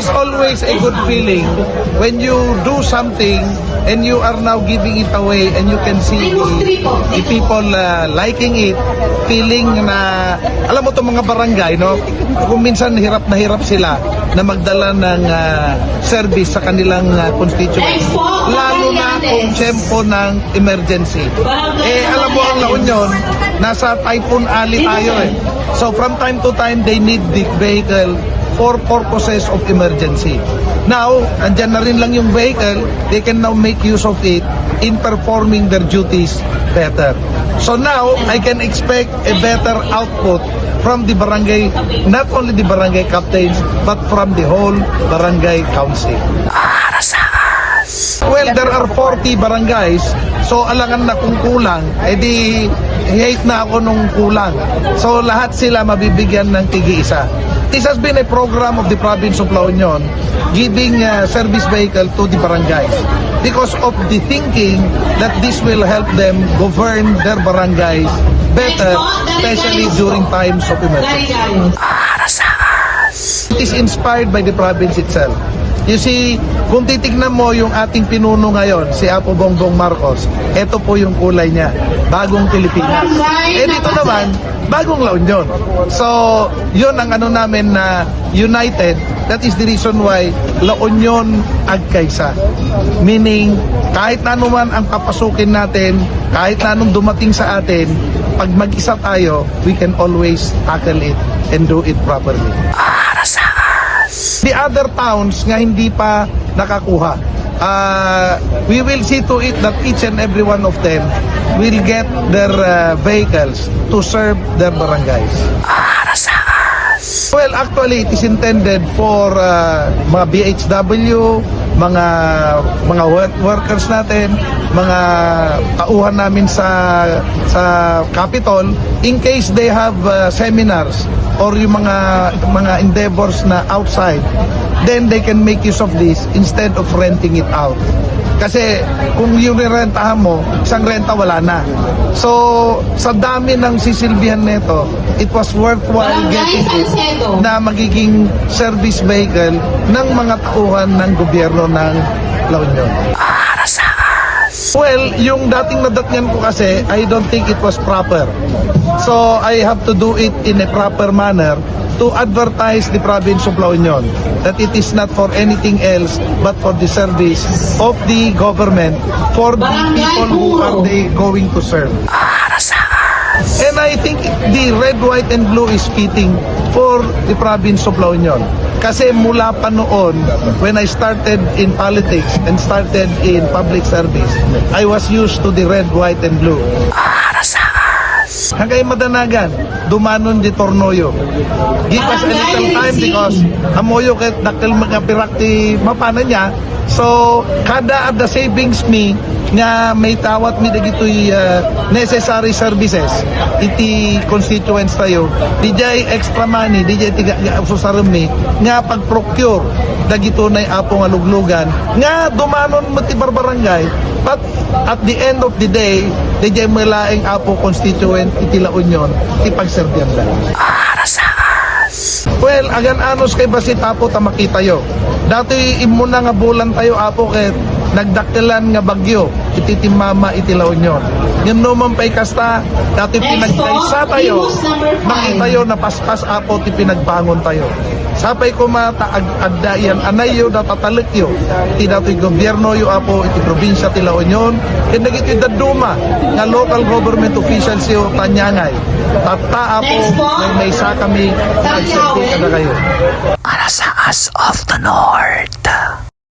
is always a good feeling when you do something and you are now giving it away and you can see the people liking it, feeling na, alam mo itong mga barangay, no? Kung minsan hirap sila na magdala ng service sa kanilang constituents, lalo na kung tiyempo ng emergency. Alam mo ang La Union, nasa Typhoon Alley tayo eh. So from time to time, they need the vehicle for purposes of emergency. Now, andyan na rin lang yung vehicle, they can now make use of it in performing their duties better. So now, I can expect a better output from the barangay, not only the barangay captains, but from the whole barangay council. Well, there are 40 barangays, so alangan na kung kulang, edi hate na ako nung kulang. So lahat sila mabibigyan ng tigi-isa. This has been a program of the province of La Union giving service vehicle to the barangays because of the thinking that this will help them govern their barangays better, especially during times of emergency. It is inspired by the province itself. You see, kung titignan mo yung ating pinuno ngayon, si Apo Bongbong Marcos, ito po yung kulay niya, bagong Pilipinas. Dito naman, bagong La Union. So, yun ang ano namin na united. That is the reason why La Union agkaisa. Meaning, kahit na naman ang papasukin natin, kahit na anong dumating sa atin, pag mag-isa tayo, we can always tackle it and do it properly. The other towns nga hindi pa nakakuha, we will see to it that each and every one of them will get their vehicles to serve their barangays. Well, actually, it is intended for mga BHW, mga workers natin, mga tauhan namin sa Capitol, in case they have seminars or yung mga endeavors na outside, then they can make use of this instead of renting it out. Kasi kung yung rentahan mo, isang renta wala na. So, sa dami ng sisilbihan nito, it was worthwhile getting it na magiging service vehicle ng mga tauhan ng gobyerno ng La Union. Well, yung dating nadatngan ko kasi, I don't think it was proper. So, I have to do it in a proper manner to advertise the province of La Union that it is not for anything else but for the service of the government for the people who are they going to serve. And I think the red, white, and blue is fitting for the province of La Union. Kasi mula pa noon, when I started in politics and started in public service, I was used to the red, white, and blue. Hanggang madanagan, dumanon di Tornoyo. Give us a little time because amoyo ket dakkel mga pirakti mapana niya. So, kada at the savings me, nga may tawat mi dagitoy necessary services iti constituents tayo dijay extra money dijay tiga ususarum mi nga pag-procure dagito nay apo nga luglugan nga dumanon mo ti barangay, but at the end of the day dijay malaing apo constituent iti La Union ti pagserbyang da. Well, agan anos kay basit apo ta makita yo. Dati imo na nga bulan tayo apo ket nagdaktelan nga bagyo iti timama iti La Union. Ngem naman pay kasta dati pinagkaysa tayo. Makita yo na paspas apo ti pinagbangon tayo. Sapay ko agdayan anayo datatalit yo. Iti dati gobyerno yo apo iti probinsya ti La Union. Ken dagiti daduma nga local government officials yo tanyangay. Tata apo may sa kami nagserbi kada kayo. Arasaas of the North.